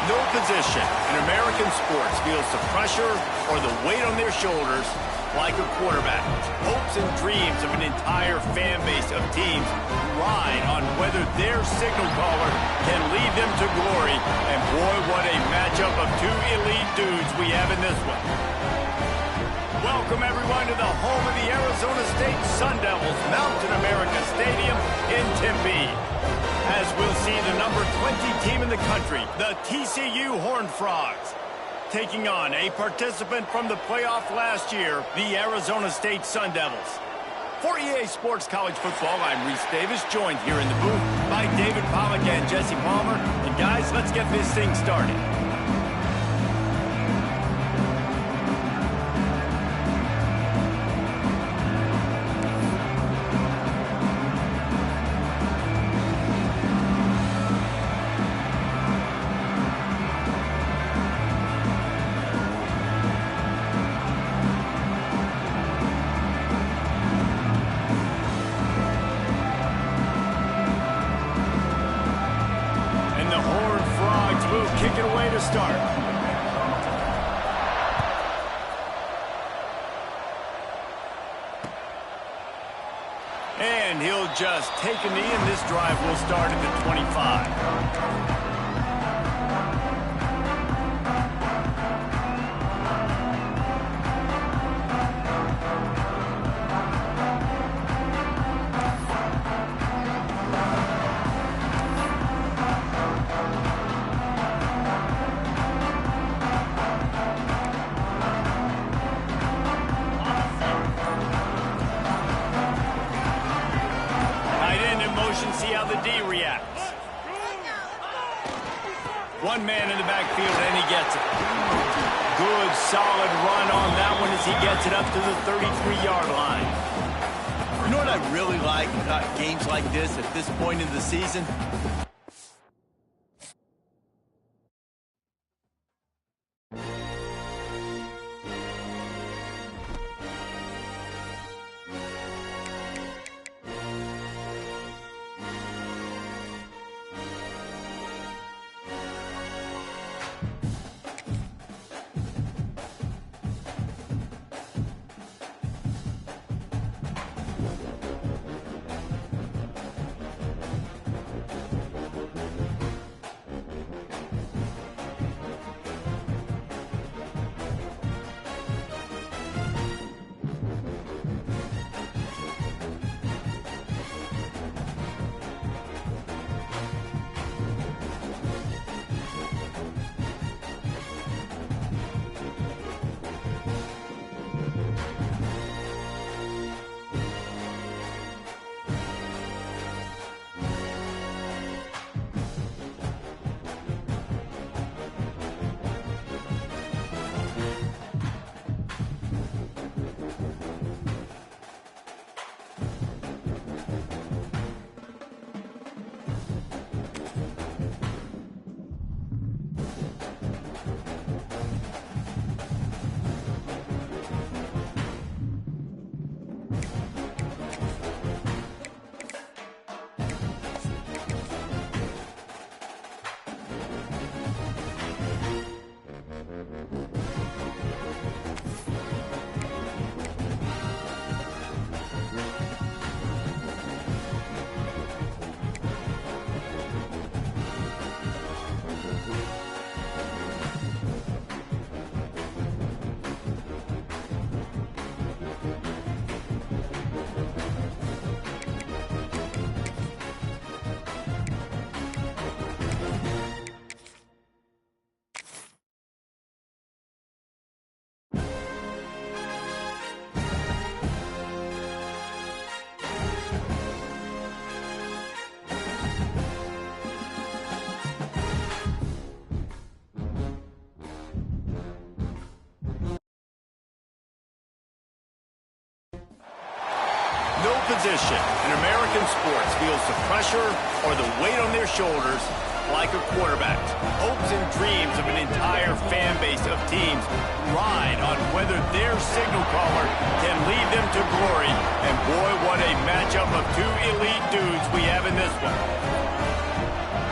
No position in American sports feels the pressure or the weight on their shoulders like a quarterback. Hopes and dreams of an entire fan base of teams ride on whether their signal caller can lead them to glory. And boy, what a matchup of two elite dudes we have in this one. Welcome, everyone, to the home of the Arizona State Sun Devils, Mountain America Stadium in Tempe. As we'll see the number 20 team in the country, the TCU Horned Frogs, taking on a participant from the playoff last year, the Arizona State Sun Devils. For EA Sports College Football, I'm Reese Davis, joined here in the booth by David Pollack and Jesse Palmer. And guys, let's get this thing started. Kick it away to start. And he'll just take a knee, and this drive will start at the 25. One man in the backfield, and he gets it. Good, solid run on that one as he gets it up to the 33-yard line. You know what I really like about games like this at this point in the season? No position in American sports feels the pressure or the weight on their shoulders like a quarterback. Hopes and dreams of an entire fan base of teams ride on whether their signal caller can lead them to glory. And boy, what a matchup of two elite dudes we have in this one.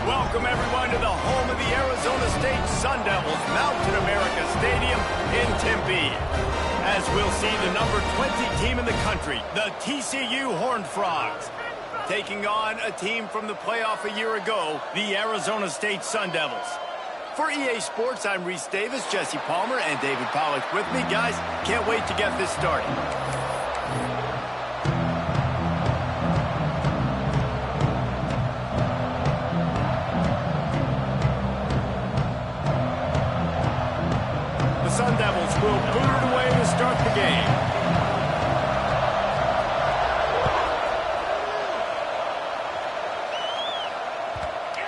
Welcome, everyone, to the home of the Arizona State Sun Devils, Mountain America Stadium in Tempe. As we'll see the number 20 team in the country, the TCU Horned Frogs, taking on a team from the playoff a year ago, the Arizona State Sun Devils. For EA Sports, I'm Reese Davis, Jesse Palmer, and David Pollack with me. Guys, can't wait to get this started. The Sun Devils will boot it away to start the game.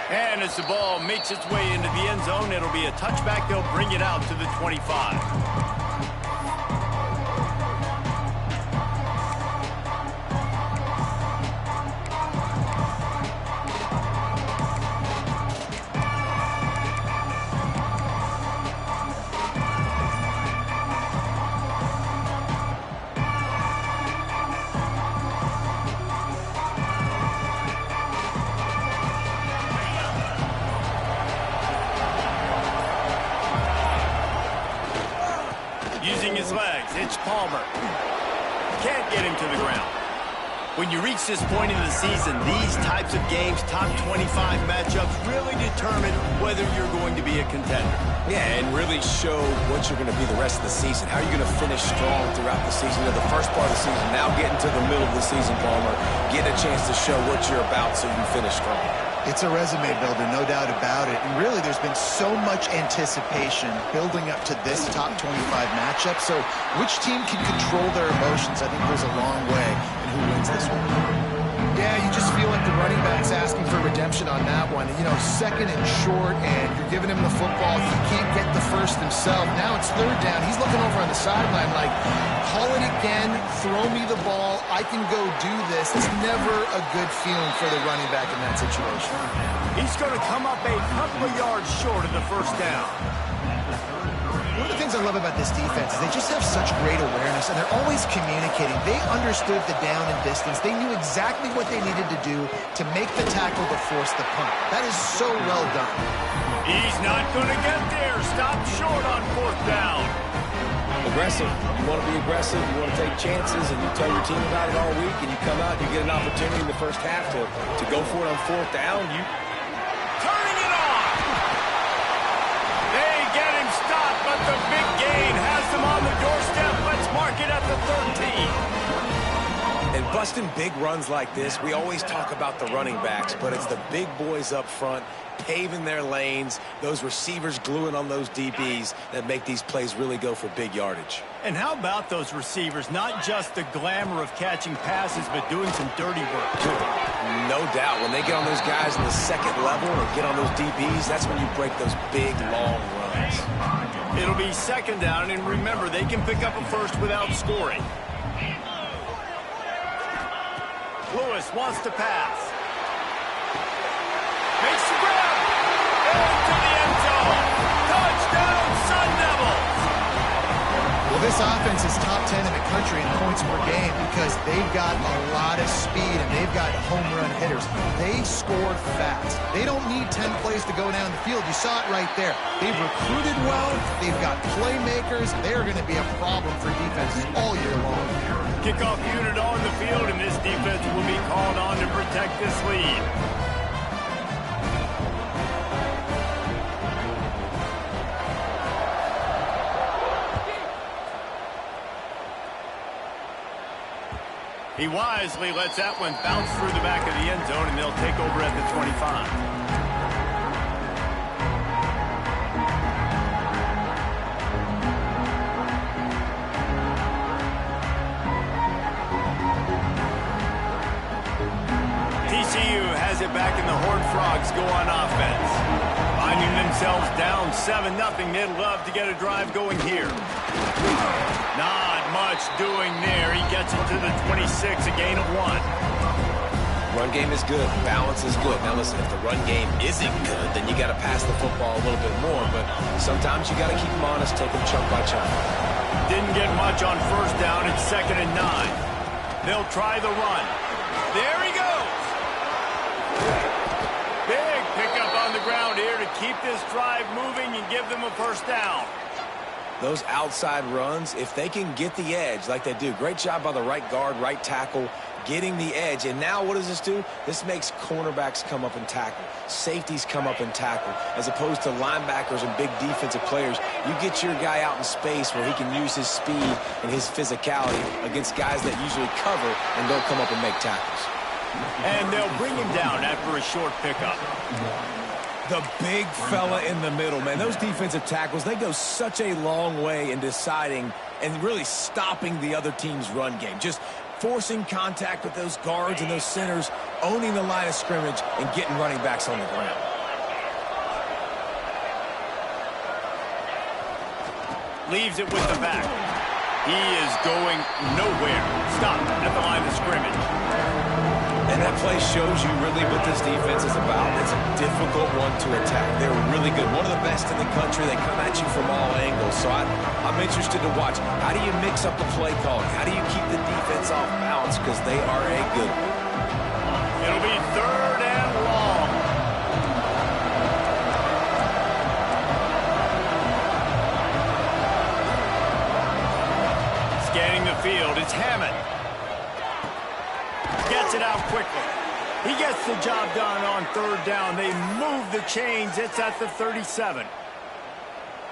And as the ball makes its way into the end zone, it'll be a touchback. They'll bring it out to the 25. Using his legs, it's Palmer. Can't get him to the ground. When you reach this point in the season, these types of games, top 25 matchups, really determine whether you're going to be a contender. Yeah, and really show what you're going to be the rest of the season. How are you going to finish strong throughout the season? You know, the first part of the season, now getting to the middle of the season, Palmer, getting a chance to show what you're about so you can finish strong. It's a resume builder, no doubt about it. And really, there's been so much anticipation building up to this top 25 matchup. So which team can control their emotions, I think, goes a long way in who wins this one. Yeah, you just feel like the running back's asking for redemption on that one. You know, second and short, and you're giving him the football. He can't get the first himself. Now it's third down. He's looking over on the sideline like, call it again, throw me the ball, I can go do this. It's never a good feeling for the running back in that situation. He's going to come up a couple of yards short of the first down. One of the things I love about this defense is they just have such great awareness, and they're always communicating. They understood the down and distance. They knew exactly what they needed to do to make the tackle to force the punt. That is so well done. He's not going to get there. Stop short on fourth down. Aggressive. You want to be aggressive. You want to take chances, and you tell your team about it all week, and you come out, you get an opportunity in the first half to go for it on fourth down. Turning it on. They get him stopped, but the big gain has them on the doorstep. Let's mark it at the 13. And busting big runs like this, we always talk about the running backs, but it's the big boys up front paving their lanes, those receivers gluing on those DBs that make these plays really go for big yardage. And how about those receivers? Not just the glamour of catching passes, but doing some dirty work. No doubt. When they get on those guys in the second level and get on those DBs, that's when you break those big, long runs. It'll be second down, and remember, they can pick up a first without scoring. Lewis wants to pass. Makes the grab. Into the end zone. Touchdown, Sun Devils. Well, this offense is top 10 in the country in points per game because they've got a lot of speed and they've got home run hitters. They score fast. They don't need 10 plays to go down the field. You saw it right there. They've recruited well. They've got playmakers. They're going to be a problem for defenses all year long. Kickoff unit on the field, and this defense will be called on to protect this lead. He wisely lets that one bounce through the back of the end zone, and they'll take over at the 25. TCU has it back, and the Horned Frogs go on offense. Finding themselves down 7-0, they'd love to get a drive going here. Not much doing there. He gets it to the 26, a gain of 1. Run game is good. Balance is good. Now listen, if the run game isn't good, then you got to pass the football a little bit more. But sometimes you got to keep them honest, take them chunk by chunk. Didn't get much on first down. It's 2nd and 9. They'll try the run. There he goes. Big pickup on the ground here to keep this drive moving and give them a first down. Those outside runs, if they can get the edge like they do, great job by the right guard, right tackle, getting the edge. And now what does this do? This makes cornerbacks come up and tackle. Safeties come up and tackle. As opposed to linebackers and big defensive players, you get your guy out in space where he can use his speed and his physicality against guys that usually cover and don't come up and make tackles. And they'll bring him down after a short pickup. The big fella in the middle, man. Those defensive tackles, they go such a long way in deciding and really stopping the other team's run game. Just forcing contact with those guards and those centers, owning the line of scrimmage, and getting running backs on the ground. Leaves it with the back. He is going nowhere. Stop at the line of scrimmage. And that play shows you really what this defense is about. It's a difficult one to attack. They're really good. One of the best in the country. They come at you from all angles. So I'm interested to watch. How do you mix up the play calling? How do you keep the defense off balance? Because they are a good one. It'll be 3rd and long. Scanning the field. It's Hammond. Gets it out quickly. He gets the job done on 3rd down. They move the chains. It's at the 37.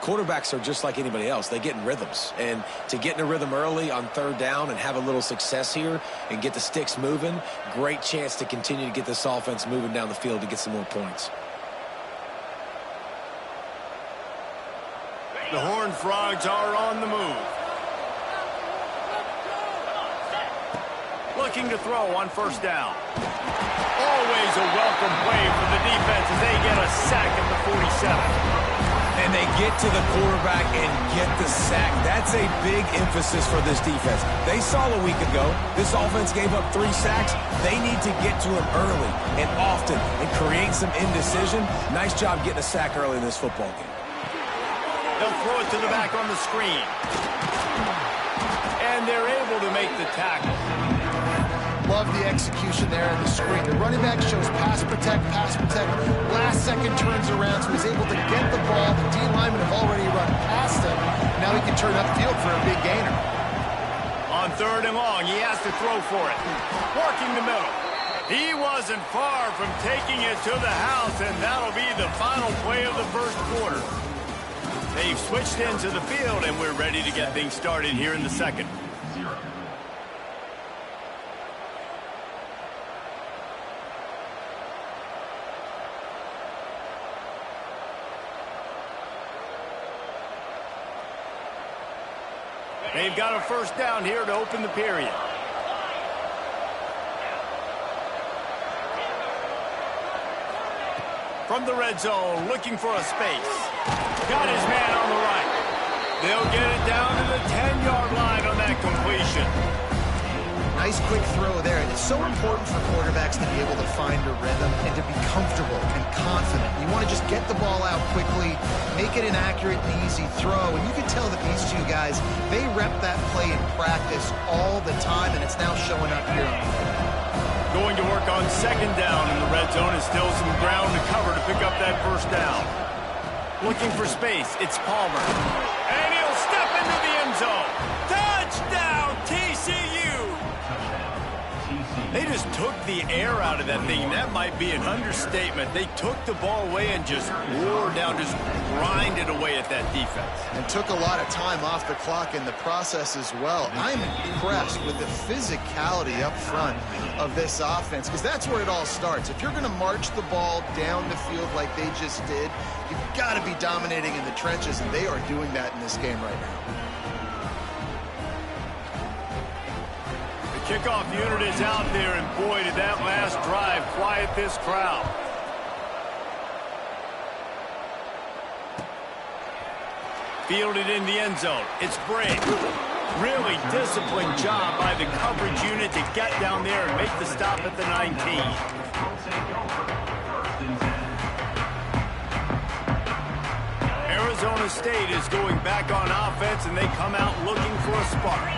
Quarterbacks are just like anybody else. They get in rhythms. And to get in a rhythm early on 3rd down and have a little success here and get the sticks moving, great chance to continue to get this offense moving down the field to get some more points. The Horned Frogs are on the move. Looking to throw on 1st down. always a welcome play for the defense as they get a sack at the 47. And they get to the quarterback and get the sack. That's a big emphasis for this defense. They saw a week ago, this offense gave up 3 sacks. They need to get to him early and often and create some indecision. Nice job getting a sack early in this football game. They'll throw it to the back on the screen. And they're able to make the tackle. Love the execution there in the screen. The running back shows pass protect. Last second turns around, so he's able to get the ball. The D linemen have already run past him. Now he can turn upfield for a big gainer. On 3rd and long, he has to throw for it. Working the middle. He wasn't far from taking it to the house, and that'll be the final play of the first quarter. They've switched into the field, and we're ready to get things started here in the second. They've got a first down here to open the period. From the red zone, looking for a space. Got his man on the right. They'll get it down to the 10-yard line on that completion. Nice quick throw there. And it's so important for quarterbacks to be able to find a rhythm and to be comfortable and confident. You want to just get the ball out quickly, make it an accurate and easy throw. And you can tell that these two guys, they rep that play in practice all the time, and it's now showing up here on the field. Going to work on 2nd down in the red zone, and still some ground to cover to pick up that first down. Looking for space, it's Palmer. And he'll step into the end zone. Touchdown, TCU! They just took the air out of that thing. That might be an understatement. They took the ball away and just wore down, just grinded away at that defense. And took a lot of time off the clock in the process as well. I'm impressed with the physicality up front of this offense, because that's where it all starts. If you're going to march the ball down the field like they just did, you've got to be dominating in the trenches, and they are doing that in this game right now. Kickoff unit is out there, and boy, did that last drive quiet this crowd. Fielded in the end zone. It's Bray. Really disciplined job by the coverage unit to get down there and make the stop at the 19. Arizona State is going back on offense, and they come out looking for a spark.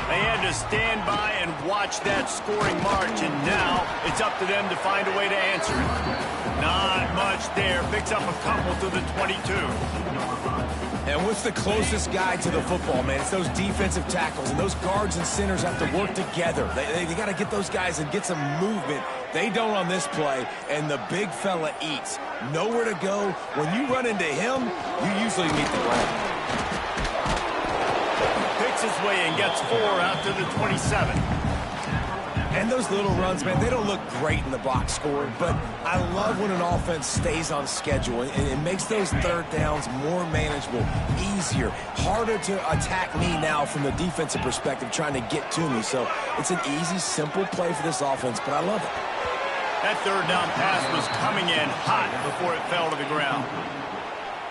They had to stand by and watch that scoring march, and now it's up to them to find a way to answer it. Not much there. Picks up a couple to the 22. And what's the closest guy to the football, man? It's those defensive tackles, and those guards and centers have to work together. They got to get those guys and get some movement. They don't on this play, and the big fella eats. Nowhere to go. When you run into him, you usually meet the ground. His way and gets 4 out to the 27. And those little runs, man, they don't look great in the box score, but I love when an offense stays on schedule, and it makes those 3rd downs more manageable, easier, harder to attack me now from the defensive perspective trying to get to me. So it's an easy, simple play for this offense, but I love it. That 3rd down pass was coming in hot before it fell to the ground.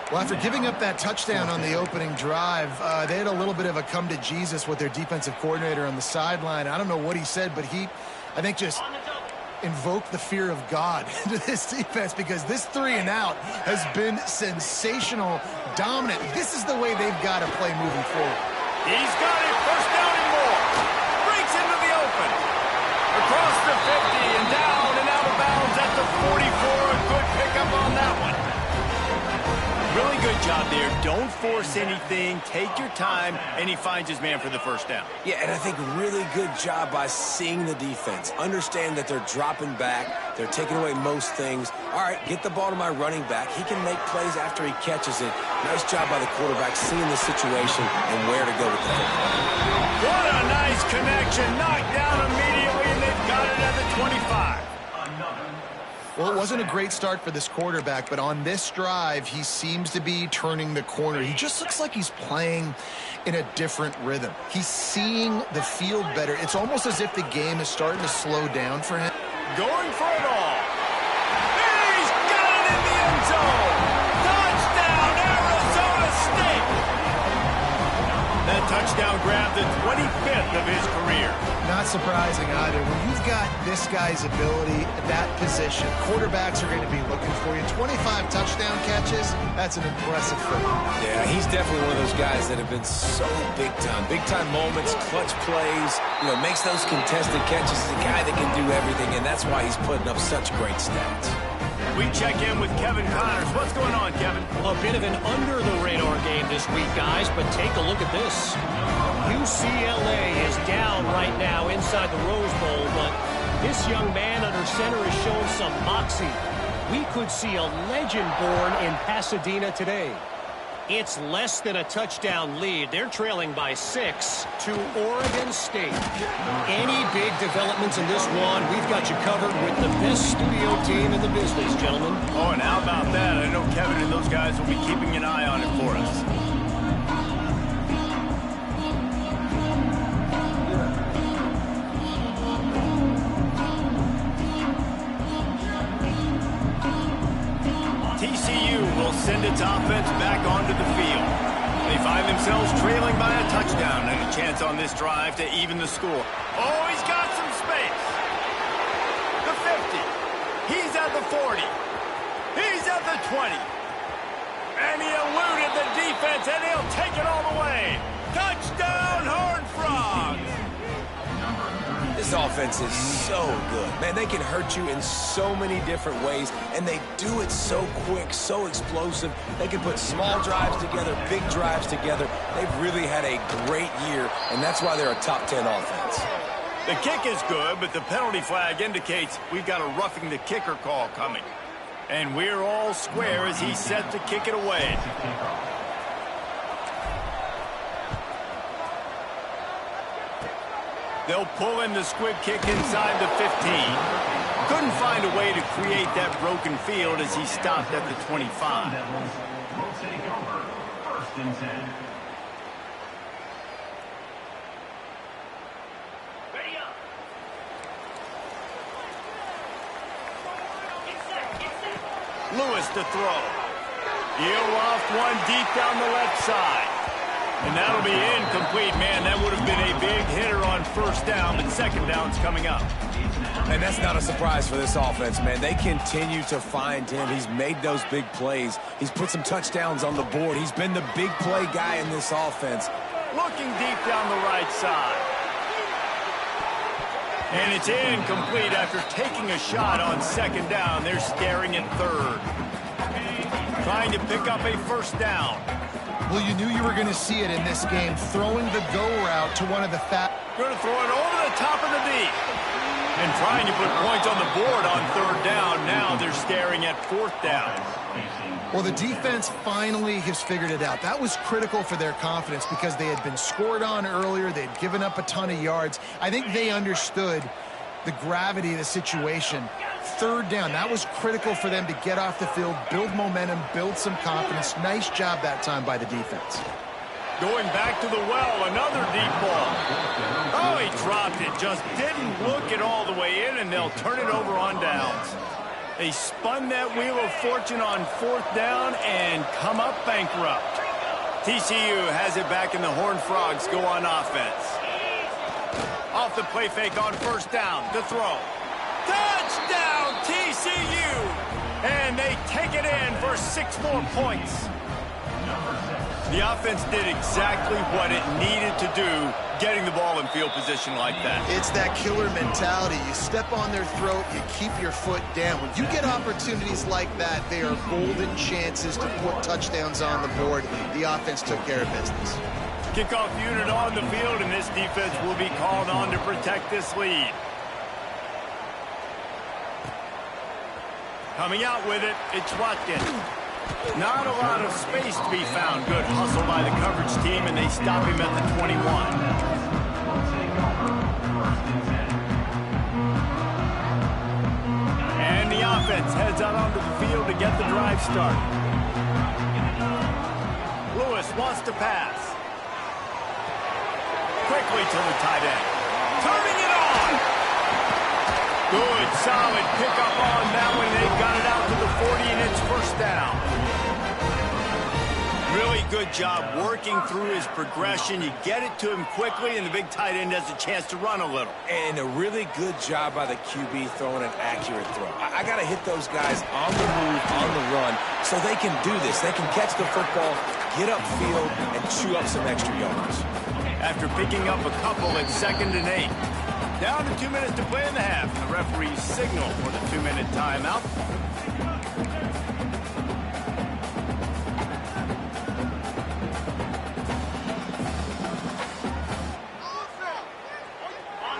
Well, after giving up that touchdown on the opening drive, they had a little bit of a come to Jesus with their defensive coordinator on the sideline. I don't know what he said, but he, I think, just invoked the fear of God into this defense, because this 3 and out has been sensational, dominant. This is the way they've got to play moving forward. He's got it, first down and more. Breaks into the open. Across the 50 and down and out of bounds at the 44. A good pickup on that one. Really good job there. Don't force anything. Take your time, and he finds his man for the first down. Yeah, and I think really good job by seeing the defense. Understand that they're dropping back. They're taking away most things. All right, get the ball to my running back. He can make plays after he catches it. Nice job by the quarterback seeing the situation and where to go with the football. What a nice connection. Knocked down immediately, and they've got it at the 25. Well, it wasn't a great start for this quarterback, but on this drive, he seems to be turning the corner. He just looks like he's playing in a different rhythm. He's seeing the field better. It's almost as if the game is starting to slow down for him. Going for it all. touchdown grab, the 25th of his career. Not surprising either. When you've got this guy's ability at that position, quarterbacks are going to be looking for you. 25 touchdown catches, that's an impressive feat. Yeah, he's definitely one of those guys that have been so big time. Big time moments, clutch plays, makes those contested catches. He's a guy that can do everything, and that's why he's putting up such great stats. We check in with Kevin Connors. What's going on, Kevin? A bit of an under-the-radar game this week, guys, but take a look at this. UCLA is down right now inside the Rose Bowl, but this young man under center has shown some moxie. We could see a legend born in Pasadena today. It's less than a touchdown lead. They're trailing by 6 to Oregon State. Any big developments in this one, we've got you covered with the best studio team in the business, gentlemen. Oh, and how about that? I know Kevin and those guys will be keeping an eye on it for us. TCU will send its offense back onto the field. They find themselves trailing by a touchdown and a chance on this drive to even the score. Oh, he's got some space. The 50. He's at the 40. He's at the 20. And he eluded the defense, and he'll take it all the way. Touchdown, Horned Frogs! This offense is so good. Man, they can hurt you in so many different ways, and they do it so quick, so explosive. They can put small drives together, big drives together. They've really had a great year, and that's why they're a top 10 offense. The kick is good, but the penalty flag indicates we've got a roughing the kicker call coming. And we're all square as he's set to kick it away. They'll pull in the squib kick inside the 15. Couldn't find a way to create that broken field as he stopped at the 25. Lewis to throw. He'll loft one deep down the left side. And that'll be incomplete. Man, that would have been a big hitter on first down, but second down's coming up. And that's not a surprise for this offense, man. They continue to find him. He's made those big plays. He's put some touchdowns on the board. He's been the big play guy in this offense. Looking deep down the right side. And it's incomplete after taking a shot on second down. They're staring at third. Trying to pick up a first down. Well, you knew you were going to see it in this game, throwing the go route to one of the Going to throw it over the top of the deep. And trying to put points on the board on third down. Now they're staring at fourth down. Well, the defense finally has figured it out. That was critical for their confidence because they had been scored on earlier. They'd given up a ton of yards. I think they understood the gravity of the situation. Third down, that was critical for them to get off the field, build momentum, build some confidence. Nice job that time by the defense. Going back to the well, another deep ball. Oh, he dropped it. Just didn't look it all the way in, and they'll turn it over on downs. They spun that wheel of fortune on fourth down and come up bankrupt. TCU has it back, and the Horned Frogs go on offense. Off the play fake on first down. The throw. Touchdown, TCU! And they take it in for 6 more points. The offense did exactly what it needed to do, getting the ball in field position like that. It's that killer mentality. You step on their throat, you keep your foot down. When you get opportunities like that, they are golden chances to put touchdowns on the board. The offense took care of business. Kickoff unit on the field, and this defense will be called on to protect this lead. Coming out with it, it's Watkins. Not a lot of space to be found. Good hustle by the coverage team, and they stop him at the 21. And the offense heads out onto the field to get the drive started. Lewis wants to pass. Quickly to the tight end. Turning it on! Good, solid pickup on that one. They've got it out to the 40, and it's first down. Really Really good job working through his progression. You get it to him quickly, and the big tight end has a chance to run a little. And a really good job by the QB throwing an accurate throw. I got to hit those guys on the move, on the run, so they can do this. They can catch the football, get upfield, and chew up some extra yards. After picking up a couple at 2nd and 8. Down to 2 minutes to play in the half. The referee's signal for the 2-minute timeout.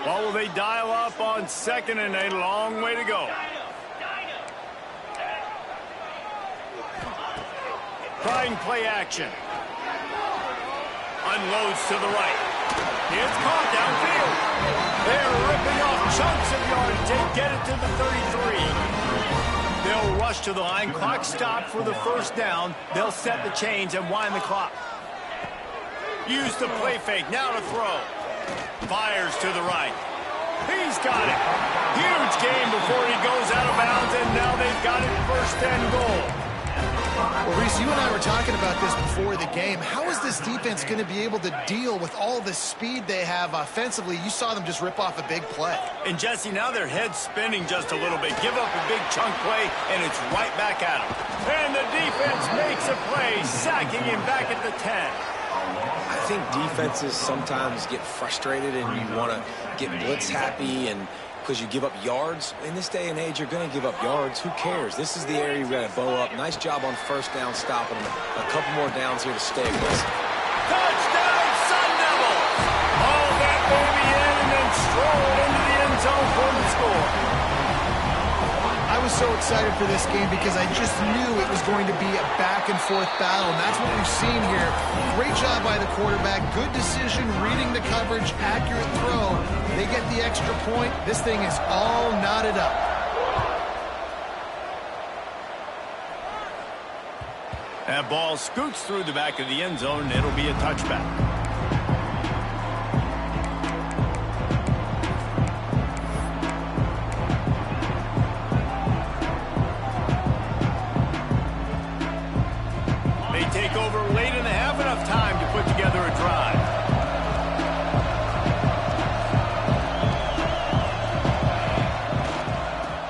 Well, will they dial up on 2nd and 8? A long way to go. Trying play action. Unloads to the right. It's caught downfield. They're ripping off chunks of yards. They get it to the 33. They'll rush to the line. Clock stopped for the first down. They'll set the chains and wind the clock. Use the play fake. Now to throw. Fires to the right. He's got it. Huge game before he goes out of bounds, and now they've got it 1st and goal. Well, Reese, you and I were talking about this before the game. How is this defense going to be able to deal with all the speed they have offensively? You saw them just rip off a big play. And, Jesse, now their head's spinning just a little bit. Give up a big chunk play, and it's right back at them. And the defense makes a play, sacking him back at the 10. I think defenses sometimes get frustrated and you want to get blitz happy and because you give up yards. In this day and age, you're going to give up yards. Who cares? This is the area you're going to bow up. Nice job on 1st down stopping them. A couple more downs here to stay aggressive. Touchdown, Sun Devils! Haul that baby in and then stroll into the end zone for the score. I was so excited for this game because I just knew it was going to be a back-and-forth battle, and that's what we've seen here. Great job by the quarterback, good decision, reading the coverage, accurate throw. They get the extra point. This thing is all knotted up. That ball scoots through the back of the end zone, and it'll be a touchback. Take over late in the half, enough time to put together a drive.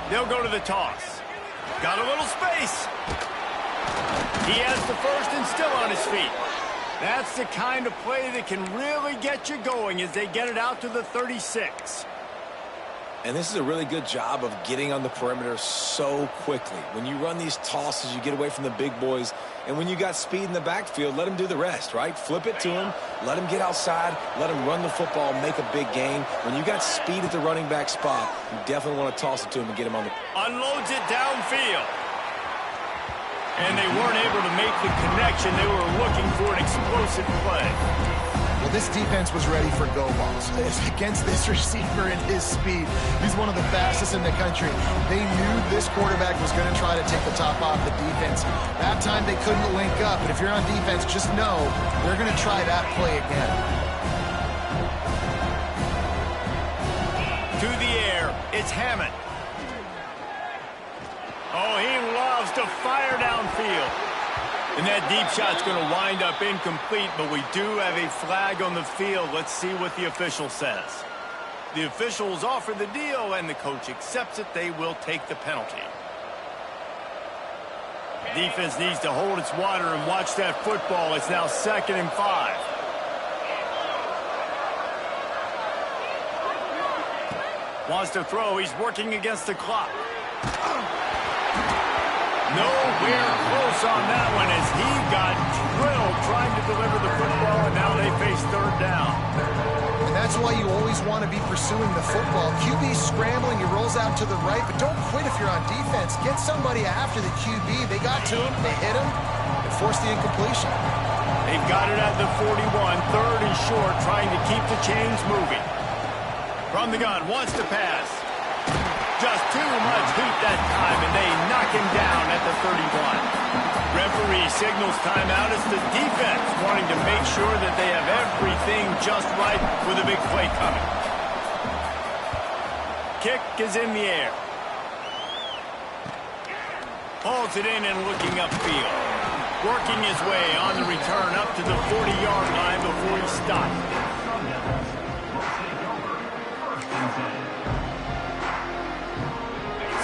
They'll go to the toss. Got a little space. He has the 1st and still on his feet. That's the kind of play that can really get you going as they get it out to the 36. And this is a really good job of getting on the perimeter so quickly. When you run these tosses, you get away from the big boys. And when you got speed in the backfield, let them do the rest, right? Flip it to them, let them get outside, let them run the football, make a big gain. When you got speed at the running back spot, you definitely want to toss it to him and get him on the... Unloads it downfield. And they weren't able to make the connection. They were looking for an explosive play. Well, this defense was ready for go balls against this receiver and his speed. He's one of the fastest in the country. They knew this quarterback was going to try to take the top off the defense. That time they couldn't link up, but if you're on defense, just know they're going to try that play again. To the air, it's Hammond. Oh, he loves to fire downfield. And that deep shot's going to wind up incomplete, but we do have a flag on the field. Let's see what the official says. The officials offer the deal, and the coach accepts it. They will take the penalty. Defense needs to hold its water and watch that football. It's now 2nd and 5. Wants to throw. He's working against the clock. Nowhere close on that one as he got drilled trying to deliver the football, and now they face 3rd down. And that's why you always want to be pursuing the football. QB scrambling, he rolls out to the right, but don't quit if you're on defense. Get somebody after the QB. They got to him, they hit him, and forced the incompletion. They've got it at the 41, 3rd and short, trying to keep the chains moving. From the gun, wants to pass. Just too much heat that time, and they knock him down at the 31. Referee signals timeout. It's the defense wanting to make sure that they have everything just right with a big play coming. Kick is in the air. Pulls it in and looking upfield. Working his way on the return 40-yard line before he stopped.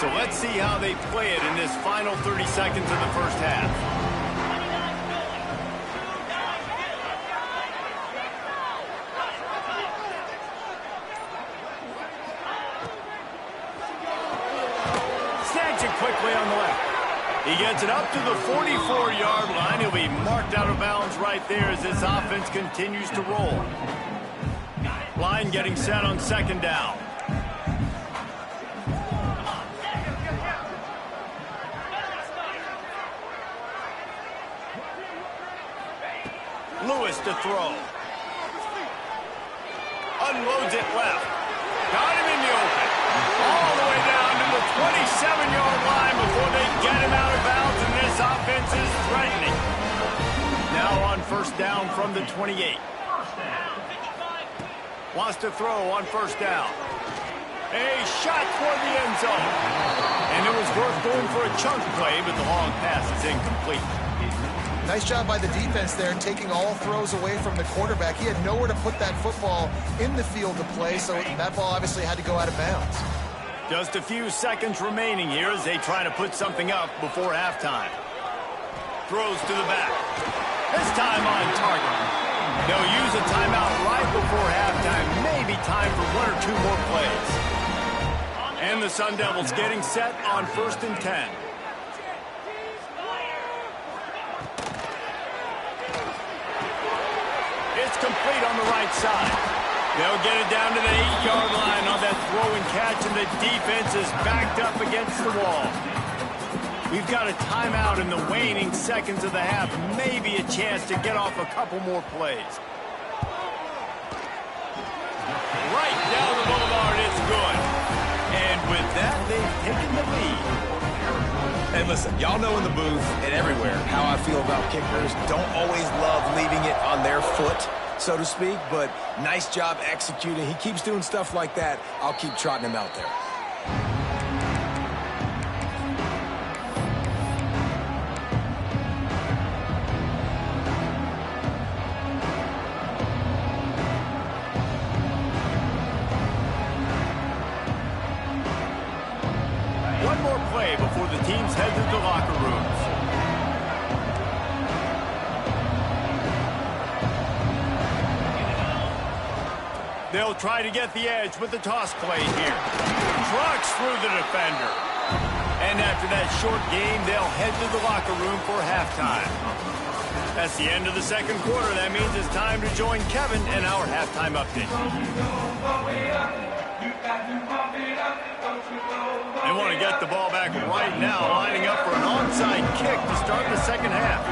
So let's see how they play it in this final 30 seconds of the first half. Snags it quickly on the left. He gets it up to the 44-yard line. He'll be marked out of bounds right there as this offense continues to roll. Line getting set on second down. Lewis to throw. Unloads it left. Got him in the open. All the way down to the 27-yard line before they get him out of bounds, and this offense is threatening. Now on first down from the 28. Wants to throw on first down. A shot toward the end zone. And it was worth going for a chunk play, but the long pass is incomplete. Nice job by the defense there, taking all throws away from the quarterback. He had nowhere to put that football in the field to play, so that ball obviously had to go out of bounds. Just a few seconds remaining here as they try to put something up before halftime. Throws to the back. This time on target. They'll use a timeout right before halftime. Maybe time for one or two more plays. And the Sun Devils getting set on 1st and 10. It's complete on the right side. They'll get it down to the 8-yard line on that throw and catch, and the defense is backed up against the wall. We've got a timeout in the waning seconds of the half. Maybe a chance to get off a couple more plays. Right down the boulevard, it's good. And with that, they've taken the lead. And listen, y'all know in the booth and everywhere how I feel about kickers. Don't always love leaving it on their foot, so to speak, but nice job executing. He keeps doing stuff like that. I'll keep trotting him out there. One more play before the teams head to the locker rooms. They'll try to get the edge with the toss play here. Trucks through the defender. And after that short game, they'll head to the locker room for halftime. That's the end of the second quarter. That means it's time to join Kevin in our halftime update. They want to get the ball back right now, lining up for an onside kick to start the second half.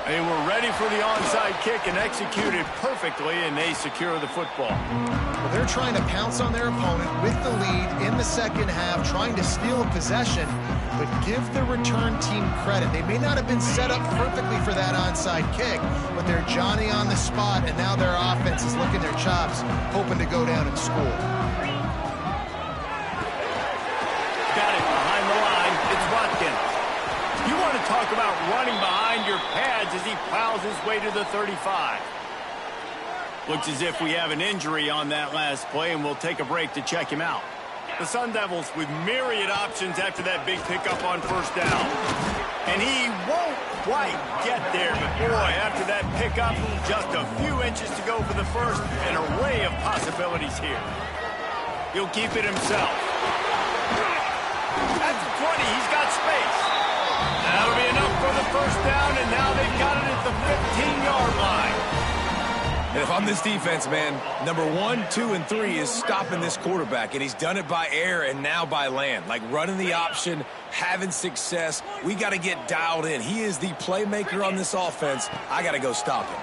They were ready for the onside kick and executed perfectly, and they secure the football. Well, they're trying to pounce on their opponent with the lead in the second half, trying to steal a possession, but give the return team credit. They may not have been set up perfectly for that onside kick, but they're Johnny on the spot, and now their offense is licking their chops, hoping to go down and score. Got it behind the line. It's Watkins. You want to talk about running behind your pads as he plows his way to the 35. Looks as if we have an injury on that last play, and we'll take a break to check him out. The Sun Devils with myriad options after that big pickup on first down. And he won't quite get there, but boy, after that pickup, just a few inches to go for the first, an array of possibilities here. He'll keep it himself. That's 20. He's got space. That'll be enough for the first down, and now they've got it at the 15-yard line. And if I'm this defense, man, number 1, 2, and 3 is stopping this quarterback, and he's done it by air and now by land. Like running the option, having success. We got to get dialed in. He is the playmaker on this offense. I got to go stop him.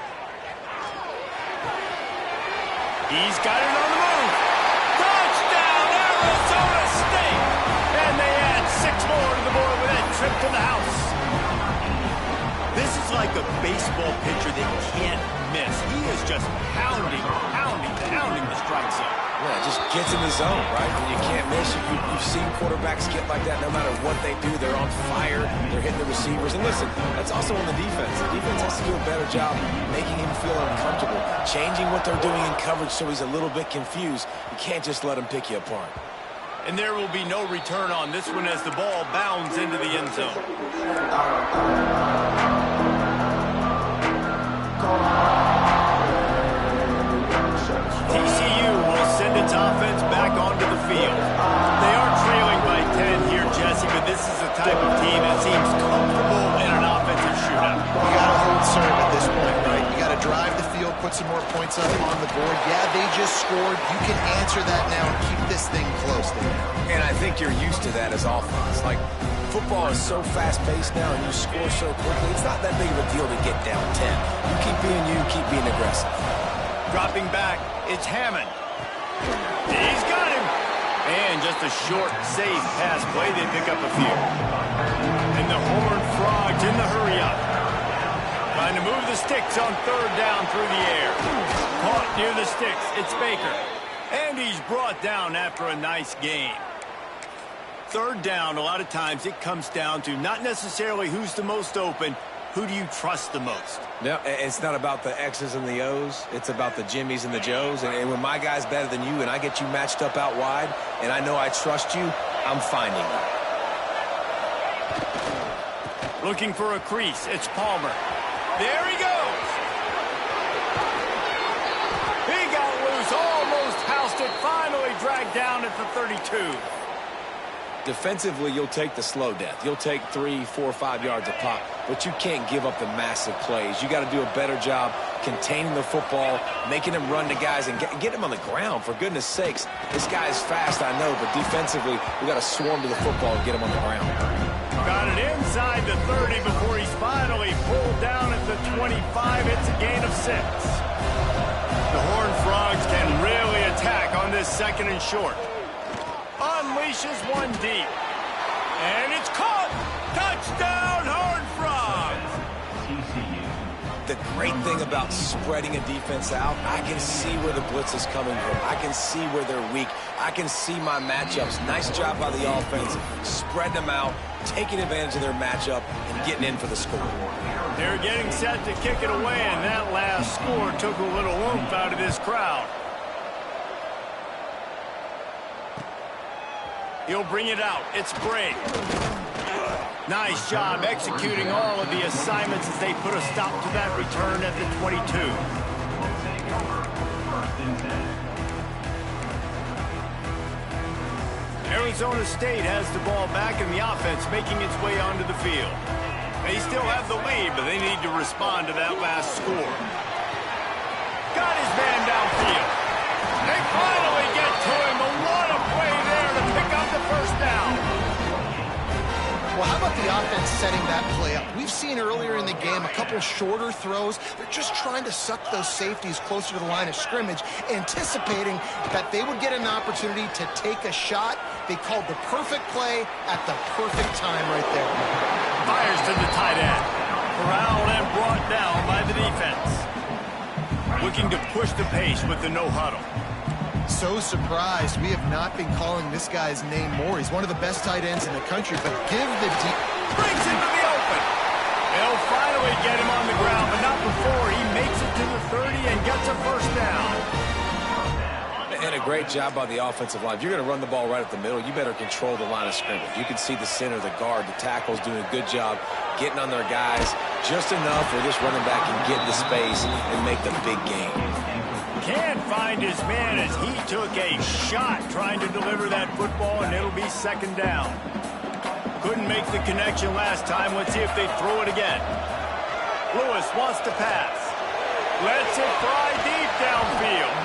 He's got it on the move. Touchdown, Arizona State! And they add 6 more to the board with that trip to the house. This is like a baseball pitcher that can't miss. He is just pounding the strike zone. Yeah, just gets in the zone, right? And you can't miss. You've seen quarterbacks get like that no matter what they do. They're on fire. They're hitting the receivers. And listen, that's also on the defense. The defense has to do a better job making him feel uncomfortable, changing what they're doing in coverage so he's a little bit confused. You can't just let him pick you apart. And there will be no return on this one as the ball bounds into the end zone. TCU will send its offense back onto the field. They are trailing by 10 here, Jesse, but this is the type of team that seems comfortable in an offensive shootout. You got to hold serve at this point, right? You got to drive the field, put some more points up on the board. Yeah, they just scored. You can answer that now and keep this thing close. And I think you're used to that as offense. Like, football is so fast-paced now and you score so quickly, it's not that big of a deal to get down 10. You keep being aggressive. Dropping back, it's Hammond. He's got him. And just a short, safe pass play. They pick up a few. And the Horned Frogs in the hurry-up. Trying to move the sticks on third down through the air. Caught near the sticks. It's Baker. And he's brought down after a nice gain. Third down, a lot of times it comes down to not necessarily who's the most open, who do you trust the most? No, it's not about the X's and the O's. It's about the Jimmies and the Joes. And when my guy's better than you and I get you matched up out wide and I know I trust you, I'm finding you. Looking for a crease. It's Palmer. There he goes. He got loose, almost housed it, finally dragged down at the 32. Defensively, you'll take the slow death. You'll take 3, 4, 5 yards a pop, but you can't give up the massive plays. You got to do a better job containing the football, making him run to guys and get him on the ground. For goodness sakes, this guy is fast, I know, but defensively, we got to swarm to the football and get him on the ground. Got it inside the 30 before he's finally pulled down at the 25. It's a gain of 6. The Horned Frogs can really attack on this second and short. Unleashes one deep. And it's caught! Touchdown, Horned Frogs! The great thing about spreading a defense out, I can see where the blitz is coming from. I can see where they're weak. I can see my matchups. Nice job by the offense. Spreading them out, taking advantage of their matchup, and getting in for the score. They're getting set to kick it away, and that last score took a little oomph out of this crowd. He'll bring it out. It's Bray. Nice job executing all of the assignments as they put a stop to that return at the 22. Arizona State has the ball back in the offense, making its way onto the field. They still have the lead, but they need to respond to that last score. Got his man downfield. They finally get to him, but what a play there to pick up the first down. Well, how about the offense setting that play up? We've seen earlier in the game a couple shorter throws. They're just trying to suck those safeties closer to the line of scrimmage, anticipating that they would get an opportunity to take a shot. They called the perfect play at the perfect time right there. Fires to the tight end. Corralled and brought down by the defense. Looking to push the pace with the no huddle. So surprised we have not been calling this guy's name more. He's one of the best tight ends in the country, but give the deep. Brings into the open. They'll finally get him on the ground, but not before he makes it to the 30 and gets a first down. And a great job by the offensive line. If you're going to run the ball right up the middle, you better control the line of scrimmage. You can see the center, the guard, the tackles doing a good job getting on their guys just enough where this running back can get the space and make the big game. Can't find his man as he took a shot trying to deliver that football, and it'll be second down. Couldn't make the connection last time. Let's see if they throw it again. Lewis wants to pass. Lets it fly deep downfield.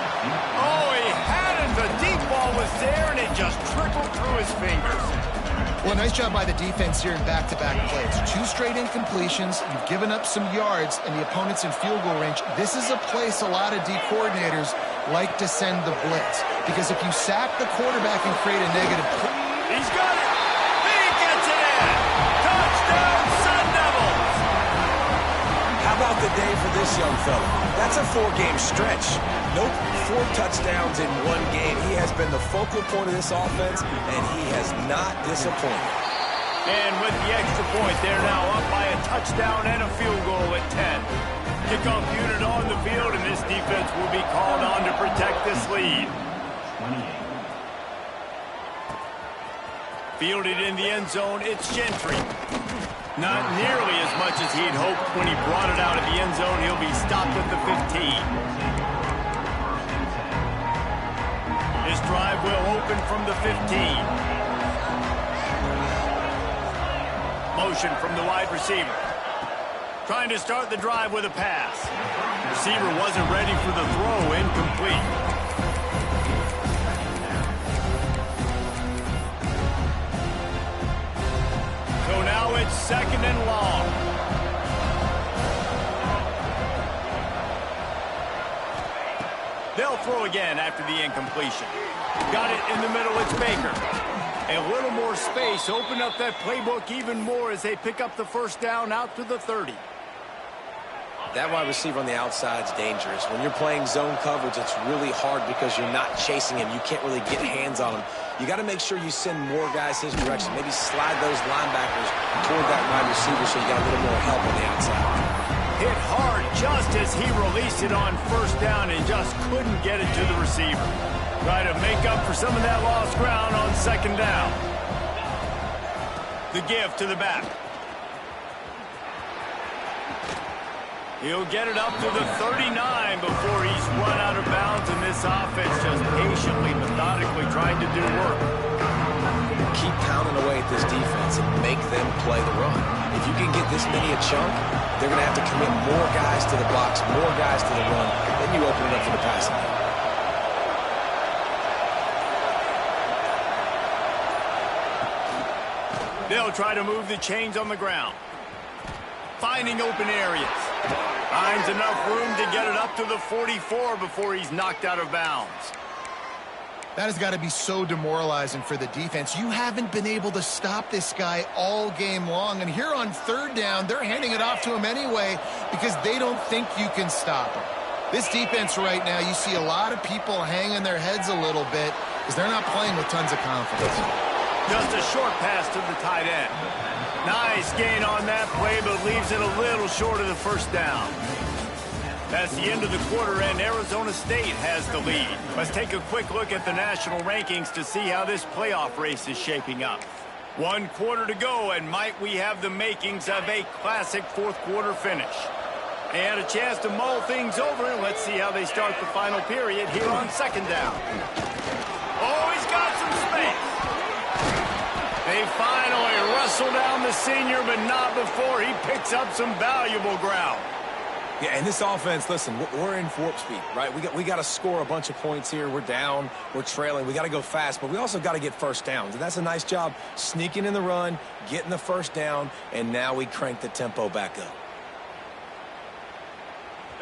Oh, he had it. The deep ball was there, and it just trickled through his fingers. Well, nice job by the defense here in back-to-back plays. 2 straight incompletions. You've given up some yards, and the opponent's in field goal range. This is a place a lot of D coordinators like to send the blitz, because if you sack the quarterback and create a negative play. He's got it. He gets it in. Touchdown, Sun Devils. How about the day for this young fella? That's a 4-game stretch. Nope, 4 touchdowns in 1 game. He has been the focal point of this offense, and he has not disappointed. And with the extra point, they're now up by a touchdown and a field goal at 10. Kickoff unit on the field, and this defense will be called on to protect this lead. Fielded in the end zone, it's Gentry. Not nearly as much as he'd hoped when he brought it out of the end zone. He'll be stopped at the 15. This drive will open from the 15. Motion from the wide receiver. Trying to start the drive with a pass. Receiver wasn't ready for the throw, incomplete. So now it's 2nd and long. They'll throw again after the incompletion. Got it in the middle, it's Baker. A little more space, open up that playbook even more as they pick up the first down out to the 30. That wide receiver on the outside is dangerous. When you're playing zone coverage, it's really hard because you're not chasing him. You can't really get hands on him. You got to make sure you send more guys his direction. Maybe slide those linebackers toward that wide receiver so you got a little more help on the outside. Hit hard just as he released it on first down and just couldn't get it to the receiver. Try to make up for some of that lost ground on 2nd down. The give to the back. He'll get it up to the 39 before he's run out of bounds, and this offense just patiently, methodically trying to do work. Keep pounding away at this defense and make them play the run. If you can get this many a chunk, they're going to have to commit more guys to the box, more guys to the run. Then you open it up for the passing game. They'll try to move the chains on the ground. Finding open areas. Finds enough room to get it up to the 44 before he's knocked out of bounds. That has got to be so demoralizing for the defense. You haven't been able to stop this guy all game long. And here on 3rd down, they're handing it off to him anyway because they don't think you can stop him. This defense right now, you see a lot of people hanging their heads a little bit because they're not playing with tons of confidence. Just a short pass to the tight end. Nice gain on that play, but leaves it a little short of the first down. That's the end of the quarter, and Arizona State has the lead. Let's take a quick look at the national rankings to see how this playoff race is shaping up. 1 quarter to go, and might we have the makings of a classic 4th quarter finish. They had a chance to mull things over, and let's see how they start the final period here on 2nd down. Oh, he's got some space. They finally wrestle down the senior, but not before he picks up some valuable ground. Yeah, and this offense, listen, we're in warp speed, right? We got to score a bunch of points here. We're down, we're trailing. We got to go fast, but we also got to get first downs. And that's a nice job sneaking in the run, getting the first down, and now we crank the tempo back up.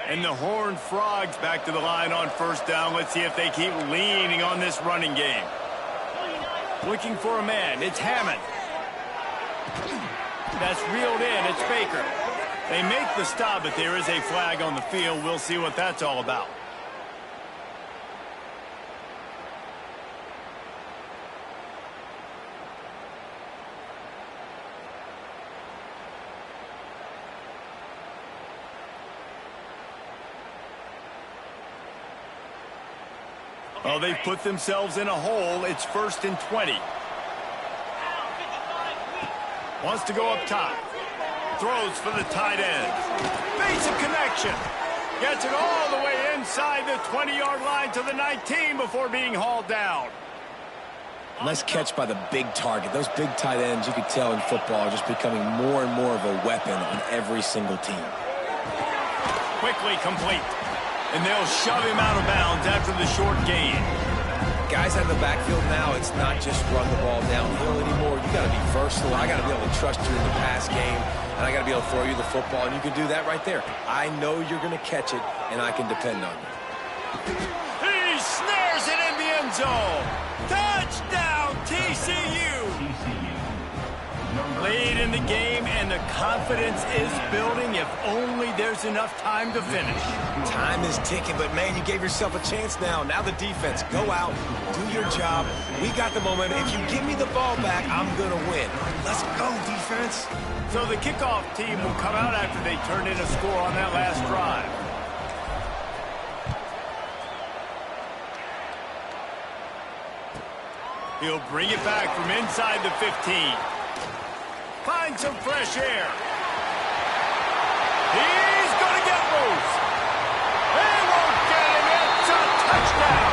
And the Horned Frogs back to the line on first down. Let's see if they keep leaning on this running game. Looking for a man. It's Hammond. That's reeled in. It's Baker. They make the stop, but there is a flag on the field. We'll see what that's all about. Well, they've put themselves in a hole. It's 1st and 20. Wants to go up top. Throws for the tight end. Makes a connection. Gets it all the way inside the 20-yard line to the 19 before being hauled down. Nice catch by the big target. Those big tight ends, you could tell in football, are just becoming more and more of a weapon on every single team. Quickly complete. And they'll shove him out of bounds after the short gain. Guys out of the backfield now, it's not just run the ball downhill anymore. You got to be versatile. I got to be able to trust you in the pass game, and I got to be able to throw you the football, and you can do that right there. I know you're going to catch it, and I can depend on you. He snares it in the end zone. Touchdown, TCU. Late in the game, and the confidence is building if only there's enough time to finish. Time is ticking, but, man, you gave yourself a chance now. Now the defense, go out, do your job. We got the momentum. If you give me the ball back, I'm going to win. Let's go, defense. So the kickoff team will come out after they turn in a score on that last drive. He'll bring it back from inside the 15. Find some fresh air. He's going to get loose. They won't get him. It's a touchdown.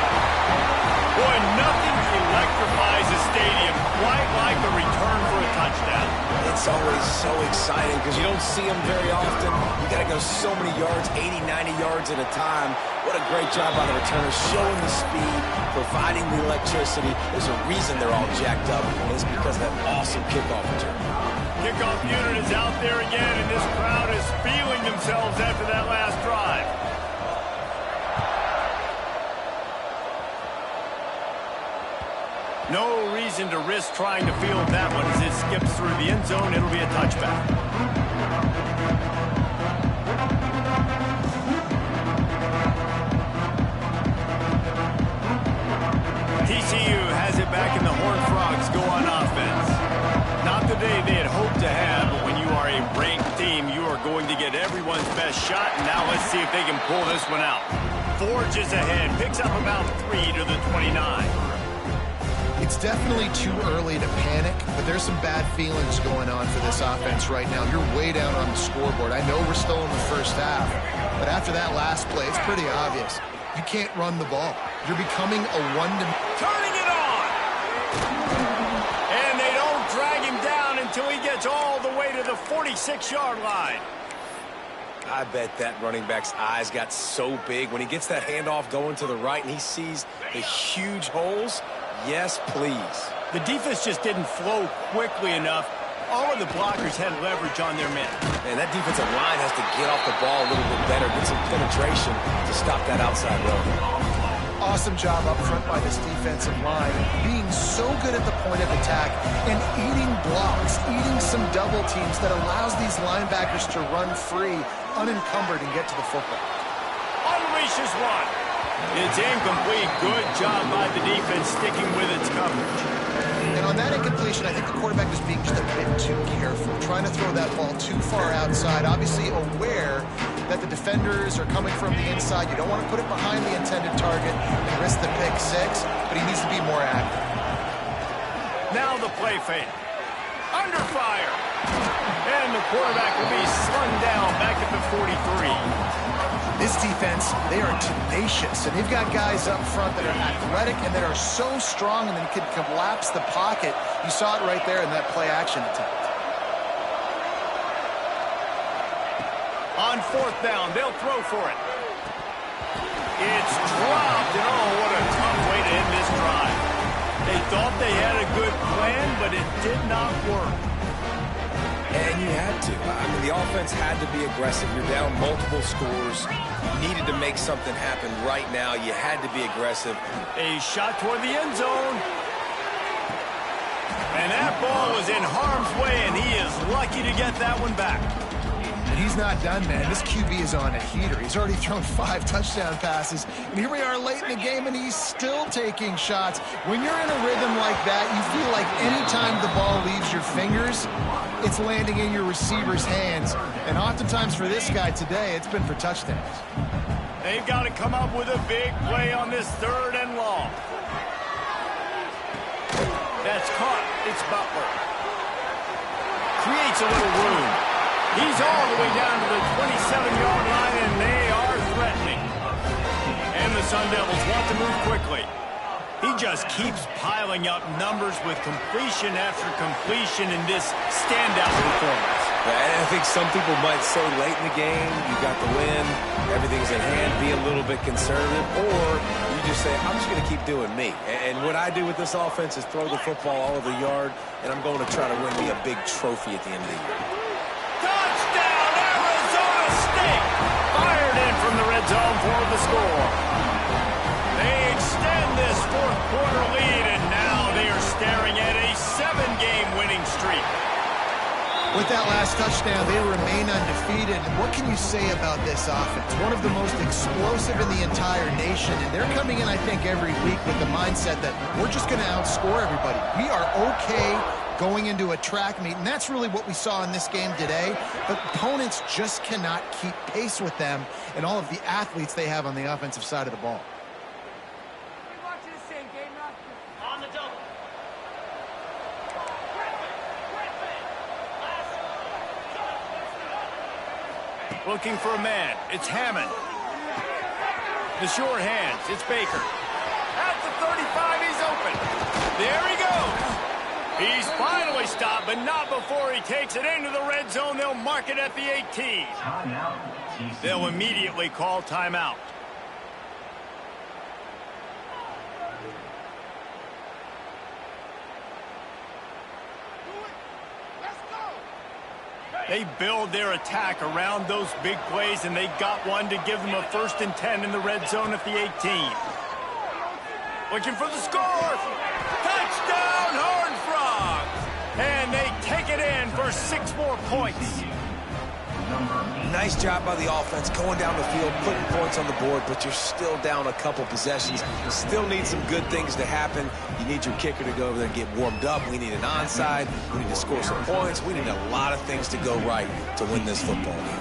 Boy, nothing electrifies a stadium quite like the return for a touchdown. It's always so exciting because you don't see them very often. You got to go so many yards, 80, 90 yards at a time. What a great job by the returner, showing the speed, providing the electricity. There's a reason they're all jacked up, and it's because of that awesome kickoff return. Kickoff unit is out there again, and this crowd is feeling themselves after that last drive. No reason to risk trying to field that one as it skips through the end zone. It'll be a touchback. TCU has it back in the Horned Frogs go on offense. Not the day they had hoped to have, but when you are a ranked team, you are going to get everyone's best shot. And now let's see if they can pull this one out. Forges ahead, picks up about 3 to the 29. It's definitely too early to panic, but there's some bad feelings going on for this offense right now. You're way down on the scoreboard. I know we're still in the first half, but after that last play, it's pretty obvious. You can't run the ball. You're becoming a one-dimensional. Turning it on! And they don't drag him down until he gets all the way to the 46-yard line. I bet that running back's eyes got so big when he gets that handoff going to the right and he sees the huge holes. Yes, please. The defense just didn't flow quickly enough. All of the blockers had leverage on their men. Man, that defensive line has to get off the ball a little bit better, get some penetration to stop that outside run. Awesome job up front by this defensive line, being so good at the point of attack and eating blocks, eating some double teams that allows these linebackers to run free, unencumbered, and get to the football. Unleashes one. It's incomplete. Good job by the defense sticking with its coverage. And on that incompletion, I think the quarterback was being just a bit too careful, trying to throw that ball too far outside, obviously aware that the defenders are coming from the inside. You don't want to put it behind the intended target and risk the pick six, but he needs to be more active. Now the play fake. Under fire. And the quarterback will be slung down back at the 43. This defense, they are tenacious, and they've got guys up front that are athletic and that are so strong and they can collapse the pocket. You saw it right there in that play-action attempt. On fourth down, they'll throw for it. It's dropped, and oh, what a tough way to end this drive. They thought they had a good plan, but it did not work. And you had to. I mean, the offense had to be aggressive. You're down multiple scores. You needed to make something happen right now. You had to be aggressive. A shot toward the end zone. And that ball was in harm's way, and he is lucky to get that one back. And he's not done, man. This QB is on a heater. He's already thrown 5 touchdown passes. And here we are late in the game, and he's still taking shots. When you're in a rhythm like that, you feel like anytime the ball leaves your fingers, it's landing in your receiver's hands. And oftentimes for this guy today, it's been for touchdowns. They've got to come up with a big play on this 3rd and long. That's caught. It's Butler. Creates a little room. He's all the way down to the 27-yard line, and they are threatening. And the Sun Devils want to move quickly. He just keeps piling up numbers with completion after completion in this standout performance. And I think some people might say late in the game, you got the win, everything's in hand, be a little bit conservative, or you just say, I'm just going to keep doing me. And what I do with this offense is throw the football all over the yard, and I'm going to try to win me a big trophy at the end of the year. Touchdown, Arizona State! Fired in from the red zone for the score. They extend this 4th quarter lead, and now they are staring at a 7-game winning streak. With that last touchdown, they remain undefeated. And what can you say about this offense? One of the most explosive in the entire nation. And they're coming in, I think, every week with the mindset that we're just going to outscore everybody. We are okay going into a track meet. And that's really what we saw in this game today. But opponents just cannot keep pace with them and all of the athletes they have on the offensive side of the ball. Looking for a man. It's Hammond. The short hands. It's Baker. At the 35, he's open. There he goes. He's finally stopped, but not before he takes it into the red zone. They'll mark it at the 18. They'll immediately call timeout. They build their attack around those big plays, and they got one to give them a 1st and 10 in the red zone at the 18. Looking for the score. Touchdown, Horned Frogs! And they take it in for 6 more points. Nice job by the offense going down the field, putting points on the board, but you're still down a couple possessions. Still need some good things to happen. You need your kicker to go over there and get warmed up. We need an onside. We need to score some points. We need a lot of things to go right to win this football game.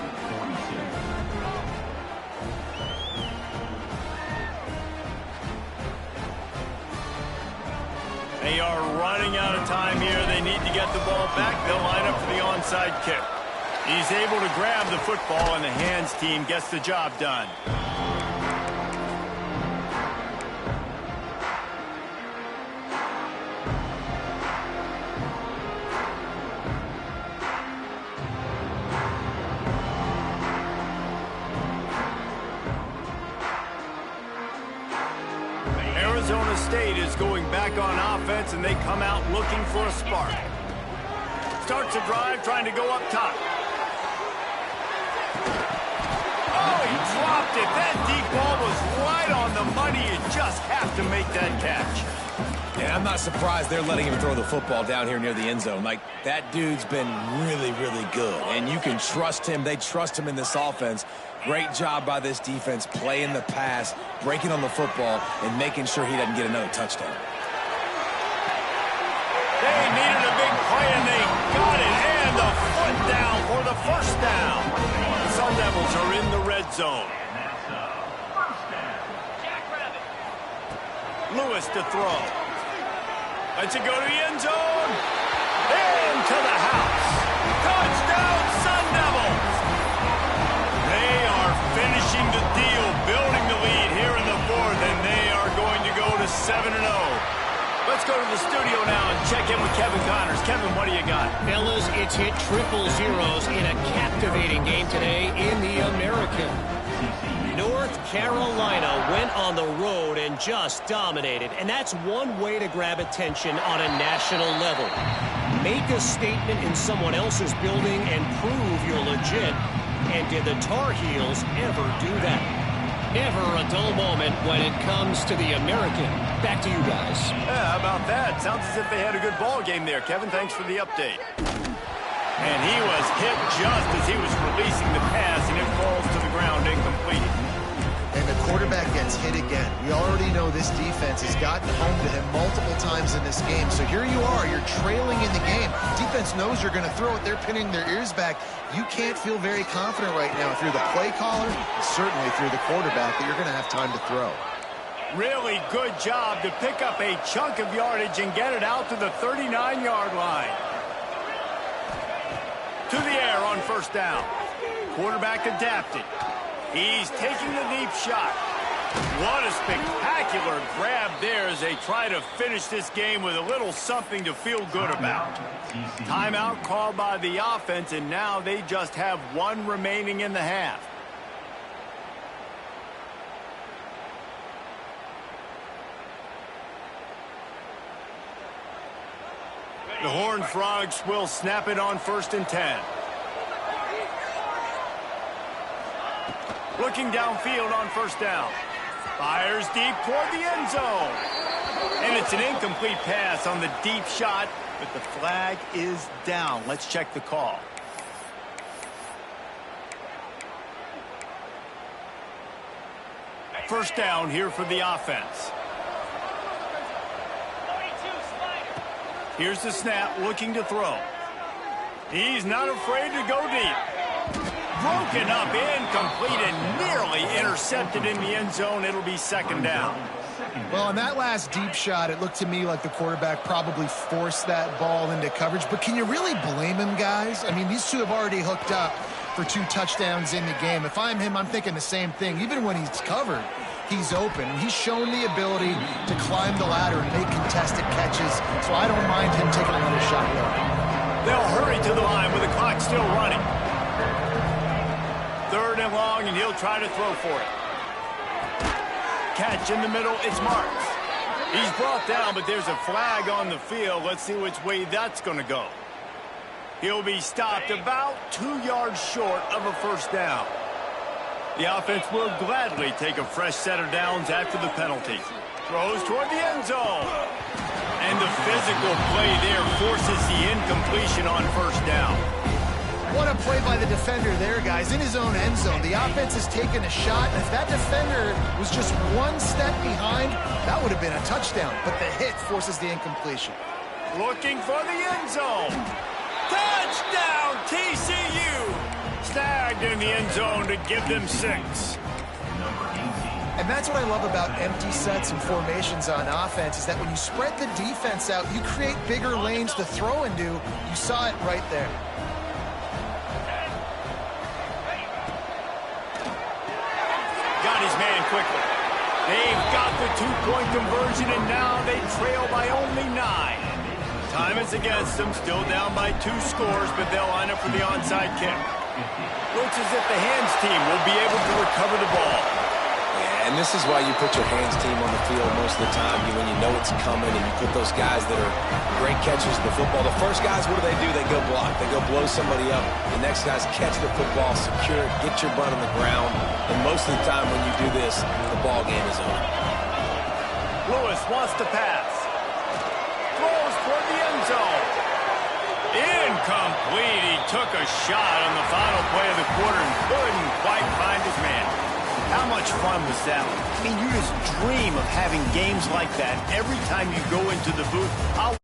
They are running out of time here. They need to get the ball back. They'll line up for the onside kick. He's able to grab the football, and the hands team gets the job done. Arizona State is going back on offense, and they come out looking for a spark. Starts a drive trying to go up top. Oh, he dropped it. That deep ball was right on the money. You just have to make that catch. Yeah, I'm not surprised they're letting him throw the football down here near the end zone. Like, that dude's been really, really good. And you can trust him. They trust him in this offense. Great job by this defense playing the pass, breaking on the football, and making sure he doesn't get another touchdown. They needed a big play, and they got it. And the foot down for the 1st down. The Sun Devils are in the red zone. Lewis to throw. Lets it go to the end zone. Into the house. Touchdown, Sun Devils. They are finishing the deal, building the lead here in the 4th, and they are going to go to 7-0. Let's go to the studio now and check in with Kevin Connors. Kevin, what do you got? Fellas, it's hit triple zeros in a captivating game today in the American. North Carolina went on the road and just dominated, and that's one way to grab attention on a national level. Make a statement in someone else's building and prove you're legit. And did the Tar Heels ever do that? Never a dull moment when it comes to the American. Back to you guys. Yeah, how about that? Sounds as if they had a good ball game there. Kevin, thanks for the update. And he was hit just as he was releasing the pass, and it falls to the ground incomplete. And the quarterback gets hit again. We already know this defense has gotten home to him multiple times in this game. So here you are, you're trailing in the game. Defense knows you're going to throw it. They're pinning their ears back. You can't feel very confident right now through the play caller, certainly through the quarterback, that you're going to have time to throw. Really good job to pick up a chunk of yardage and get it out to the 39-yard line. To the air on 1st down. Quarterback adapted. He's taking the deep shot. What a spectacular grab there as they try to finish this game with a little something to feel good about. Timeout called by the offense, and now they just have one remaining in the half. The Horned Frogs will snap it on 1st and 10. Looking downfield on 1st down. Fires deep toward the end zone. And it's an incomplete pass on the deep shot, but the flag is down. Let's check the call. First down here for the offense. Here's the snap, looking to throw. He's not afraid to go deep. Broken up, incomplete, and nearly intercepted in the end zone. It'll be second down. Well, on that last deep shot, it looked to me like the quarterback probably forced that ball into coverage. But can you really blame him, guys? I mean, these two have already hooked up for 2 touchdowns in the game. If I'm him, I'm thinking the same thing. Even when he's covered, he's open. He's shown the ability to climb the ladder and make contested catches, so I don't mind him taking another shot there. They'll hurry to the line with the clock still running. 3rd and long, and he'll try to throw for it. Catch in the middle, it's Marks. He's brought down, but there's a flag on the field. Let's see which way that's going to go. He'll be stopped about 2 yards short of a first down. The offense will gladly take a fresh set of downs after the penalty. Throws toward the end zone. And the physical play there forces the incompletion on first down. What a play by the defender there, guys. In his own end zone, the offense has taken a shot, and if that defender was just 1 step behind, that would have been a touchdown. But the hit forces the incompletion. Looking for the end zone. Touchdown, TCU! Snagged in the end zone to give them 6. And that's what I love about empty sets and formations on offense, is that when you spread the defense out, you create bigger lanes to throw into. You saw it right there. Got his man quickly. They've got the 2-point conversion, and now they trail by only 9. Time is against them, still down by 2 scores, but they'll line up for the onside kick. Looks as if the hands team will be able to recover the ball. Yeah, and this is why you put your hands team on the field most of the time, when you know it's coming, and you put those guys that are great catchers of the football. The first guys, what do? They go block. They go blow somebody up. The next guys catch the football, secure it, get your butt on the ground. And most of the time when you do this, the ball game is over. Lewis wants to pass. Throws toward the end zone. Incomplete. He took a shot on the final play of the quarter and couldn't quite find his man. How much fun was that? I mean, you just dream of having games like that every time you go into the booth.